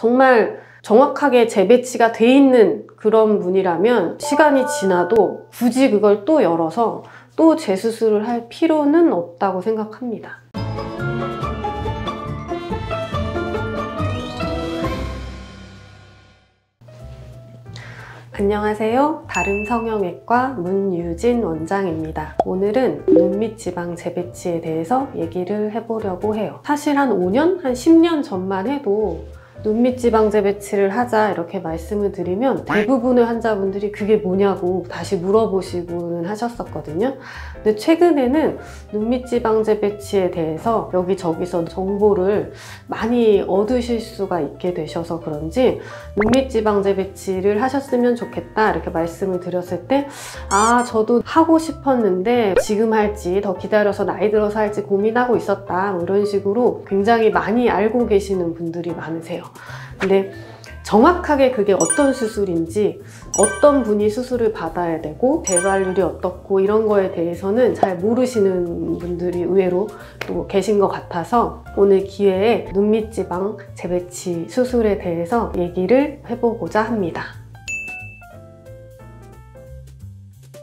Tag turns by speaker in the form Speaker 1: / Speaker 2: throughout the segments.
Speaker 1: 정말 정확하게 재배치가 돼 있는 그런 분이라면 시간이 지나도 굳이 그걸 또 열어서 또 재수술을 할 필요는 없다고 생각합니다. 안녕하세요. 다름성형외과 문유진 원장입니다. 오늘은 눈밑 지방 재배치에 대해서 얘기를 해보려고 해요. 사실 한 5년, 한 10년 전만 해도 눈밑 지방 재배치를 하자 이렇게 말씀을 드리면 대부분의 환자분들이 그게 뭐냐고 다시 물어보시고는 하셨었거든요. 근데 최근에는 눈밑 지방 재배치에 대해서 여기저기서 정보를 많이 얻으실 수가 있게 되셔서 그런지 눈밑 지방 재배치를 하셨으면 좋겠다 이렇게 말씀을 드렸을 때 저도 하고 싶었는데 지금 할지 더 기다려서 나이 들어서 할지 고민하고 있었다 뭐 이런 식으로 굉장히 많이 알고 계시는 분들이 많으세요. 근데 정확하게 그게 어떤 수술인지 어떤 분이 수술을 받아야 되고 재발률이 어떻고 이런 거에 대해서는 잘 모르시는 분들이 의외로 또 계신 것 같아서 오늘 기회에 눈밑 지방 재배치 수술에 대해서 얘기를 해보고자 합니다.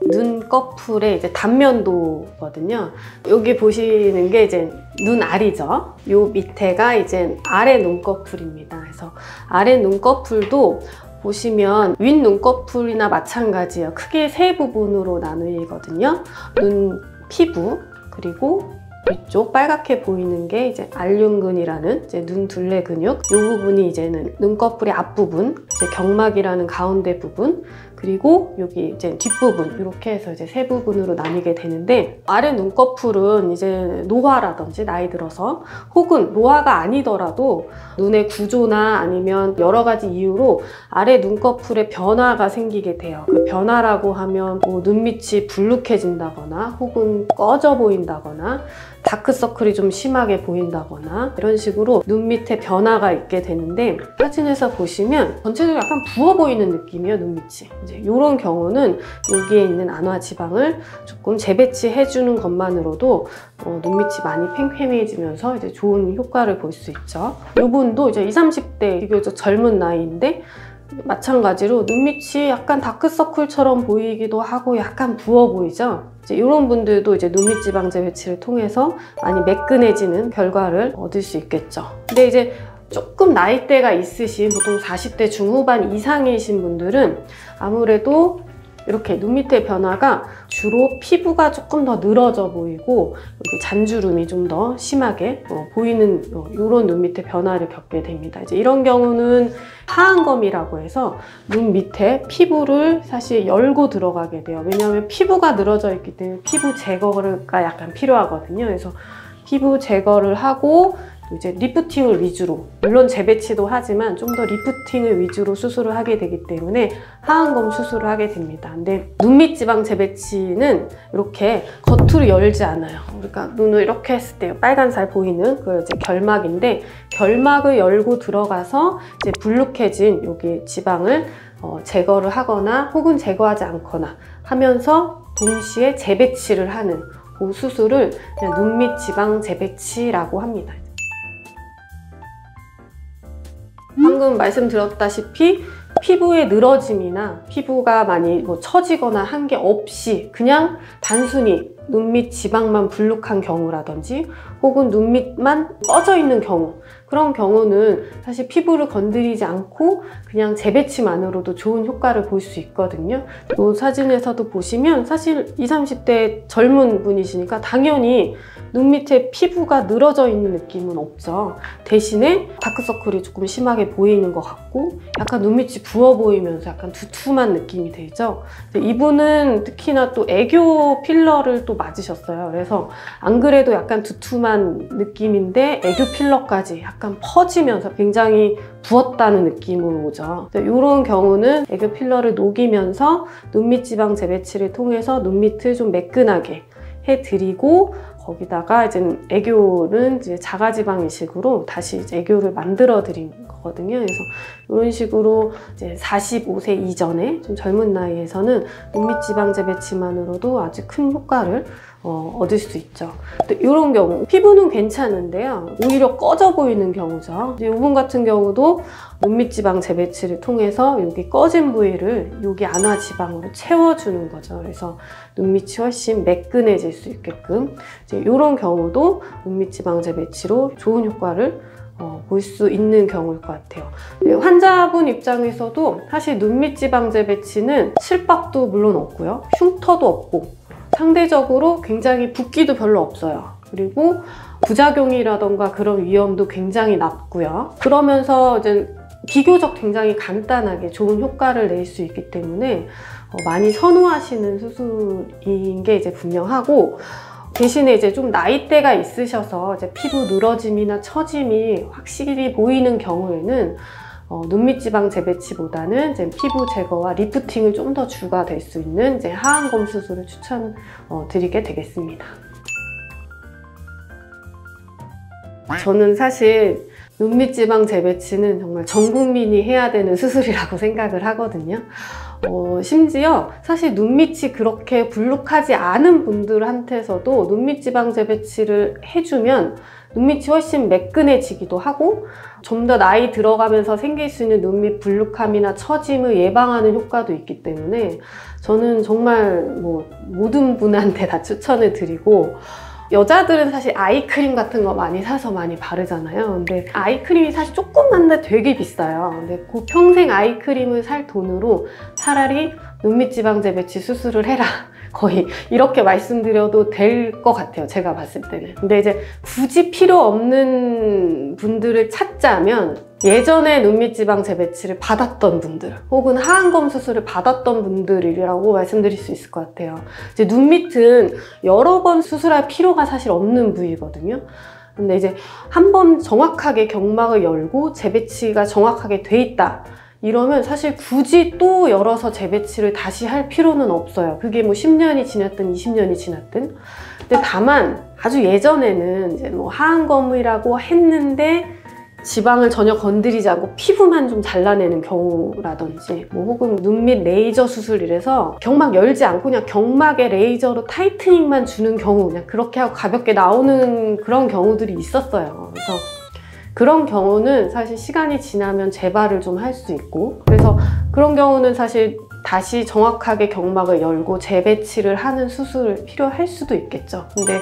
Speaker 1: 눈꺼풀의 이제 단면도거든요. 여기 보시는 게 이제 눈알이죠. 요 밑에가 이제 아래 눈꺼풀입니다. 그래서 아래 눈꺼풀도 보시면 윗 눈꺼풀이나 마찬가지예요. 크게 세 부분으로 나누거든요. 눈 피부, 그리고 위쪽 빨갛게 보이는 게 이제 알륜근이라는 이제 눈 둘레 근육. 이 부분이 이제는 눈꺼풀의 앞부분, 이제 경막이라는 가운데 부분, 그리고 여기 이제 뒷부분 이렇게 해서 이제 세 부분으로 나뉘게 되는데 아래 눈꺼풀은 이제 노화라든지 나이 들어서 혹은 노화가 아니더라도 눈의 구조나 아니면 여러 가지 이유로 아래 눈꺼풀에 변화가 생기게 돼요. 그 변화라고 하면 뭐 눈밑이 불룩해진다거나 혹은 꺼져 보인다거나 다크서클이 좀 심하게 보인다거나 이런 식으로 눈 밑에 변화가 있게 되는데 사진에서 보시면 전체적으로 약간 부어 보이는 느낌이에요. 눈밑이. 이제 이런 경우는 여기에 있는 안화 지방을 조금 재배치해 주는 것만으로도 눈밑이 많이 팽팽해지면서 이제 좋은 효과를 볼 수 있죠. 이분도 이제 20, 30대 비교적 젊은 나이인데 마찬가지로 눈밑이 약간 다크서클처럼 보이기도 하고 약간 부어 보이죠. 이제 이런 분들도 이제 눈밑 지방 재배치를 통해서 많이 매끈해지는 결과를 얻을 수 있겠죠. 근데 이제 조금 나이대가 있으신 보통 40대 중후반 이상이신 분들은 아무래도 이렇게 눈 밑의 변화가 주로 피부가 조금 더 늘어져 보이고 여기 잔주름이 좀 더 심하게 보이는 이런 눈 밑의 변화를 겪게 됩니다. 이제 이런 경우는 하안검이라고 해서 눈 밑에 피부를 사실 열고 들어가게 돼요. 왜냐하면 피부가 늘어져 있기 때문에 피부 제거가 약간 필요하거든요. 그래서 피부 제거를 하고 이제 리프팅을 위주로, 물론 재배치도 하지만 좀 더 리프팅을 위주로 수술을 하게 되기 때문에 하안검 수술을 하게 됩니다. 근데 눈밑 지방 재배치는 이렇게 겉으로 열지 않아요. 그러니까 눈을 이렇게 했을 때 빨간 살 보이는 그 이제 결막인데 결막을 열고 들어가서 이제 불룩해진 여기 지방을 제거를 하거나 혹은 제거하지 않거나 하면서 동시에 재배치를 하는 그 수술을 그냥 눈밑 지방 재배치라고 합니다. 방금 말씀드렸다시피 피부의 늘어짐이나 피부가 많이 처지거나 한 게 없이 그냥 단순히 눈밑 지방만 불룩한 경우라든지 혹은 눈밑만 꺼져 있는 경우, 그런 경우는 사실 피부를 건드리지 않고 그냥 재배치만으로도 좋은 효과를 볼 수 있거든요. 이 사진에서도 보시면 사실 20, 30대 젊은 분이시니까 당연히 눈 밑에 피부가 늘어져 있는 느낌은 없죠. 대신에 다크서클이 조금 심하게 보이는 것 같고 약간 눈밑이 부어 보이면서 약간 두툼한 느낌이 들죠. 이분은 특히나 또 애교 필러를 또 맞으셨어요. 그래서 안 그래도 약간 두툼한 느낌인데 애교 필러까지 약간 퍼지면서 굉장히 부었다는 느낌으로 오죠. 이런 경우는 애교 필러를 녹이면서 눈밑 지방 재배치를 통해서 눈밑을 좀 매끈하게 해드리고 거기다가 이제 애교는 이제 자가지방 이식으로 다시 이제 애교를 만들어 드린 거거든요. 그래서 이런 식으로 이제 45세 이전에 좀 젊은 나이에서는 눈밑 지방 재배치만으로도 아주 큰 효과를 얻을 수 있죠. 이런 경우 피부는 괜찮은데요, 오히려 꺼져 보이는 경우죠. 이분 같은 경우도 눈밑지방 재배치를 통해서 여기 꺼진 부위를 여기 안화 지방으로 채워주는 거죠. 그래서 눈밑이 훨씬 매끈해질 수 있게끔 이런 경우도 눈밑지방 재배치로 좋은 효과를 볼 수 있는 경우일 것 같아요. 환자분 입장에서도 사실 눈밑지방 재배치는 실밥도 물론 없고요, 흉터도 없고 상대적으로 굉장히 붓기도 별로 없어요. 그리고 부작용이라던가 그런 위험도 굉장히 낮고요. 그러면서 이제 비교적 굉장히 간단하게 좋은 효과를 낼 수 있기 때문에 많이 선호하시는 수술인 게 이제 분명하고, 대신에 이제 좀 나이대가 있으셔서 이제 피부 늘어짐이나 처짐이 확실히 보이는 경우에는 눈밑지방 재배치보다는 이제 피부 제거와 리프팅을 좀 더 주가 될 수 있는 이제 하안검 수술을 추천드리게 되겠습니다. 저는 사실 눈밑지방 재배치는 정말 전 국민이 해야 되는 수술이라고 생각을 하거든요. 심지어 사실 눈밑이 그렇게 불룩하지 않은 분들한테서도 눈밑지방 재배치를 해주면 눈밑이 훨씬 매끈해지기도 하고 좀 더 나이 들어가면서 생길 수 있는 눈밑 불룩함이나 처짐을 예방하는 효과도 있기 때문에 저는 정말 모든 분한테 다 추천을 드리고, 여자들은 사실 아이크림 같은 거 많이 사서 많이 바르잖아요. 근데 아이크림이 사실 조금만 되게 비싸요. 근데 그 평생 아이크림을 살 돈으로 차라리 눈밑지방 재배치 수술을 해라, 거의 이렇게 말씀드려도 될 것 같아요, 제가 봤을 때는. 근데 이제 굳이 필요 없는 분들을 찾자면 예전에 눈밑지방 재배치를 받았던 분들 혹은 하안검 수술을 받았던 분들이라고 말씀드릴 수 있을 것 같아요. 이제 눈밑은 여러 번 수술할 필요가 사실 없는 부위거든요. 근데 이제 한 번 정확하게 경막을 열고 재배치가 정확하게 돼 있다, 이러면 사실 굳이 또 열어서 재배치를 다시 할 필요는 없어요. 그게 10년이 지났든 20년이 지났든. 근데 다만 아주 예전에는 이제 하안검이라고 했는데 지방을 전혀 건드리지 않고 피부만 좀 잘라내는 경우라든지 혹은 눈밑 레이저 수술 이래서 경막 열지 않고 그냥 경막에 레이저로 타이트닝만 주는 경우, 그냥 그렇게 하고 가볍게 나오는 그런 경우들이 있었어요. 그래서 그런 경우는 사실 시간이 지나면 재발을 좀 할 수 있고, 그래서 그런 경우는 사실 다시 정확하게 경막을 열고 재배치를 하는 수술을 필요할 수도 있겠죠. 근데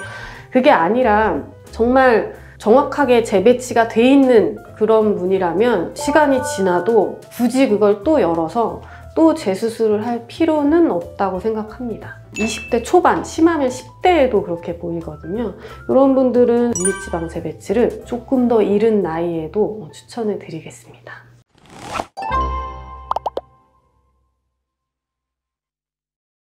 Speaker 1: 그게 아니라 정말 정확하게 재배치가 돼 있는 그런 분이라면 시간이 지나도 굳이 그걸 또 열어서 또 재수술을 할 필요는 없다고 생각합니다. 20대 초반, 심하면 10대에도 그렇게 보이거든요. 이런 분들은 눈밑지방 재배치를 조금 더 이른 나이에도 추천을 드리겠습니다.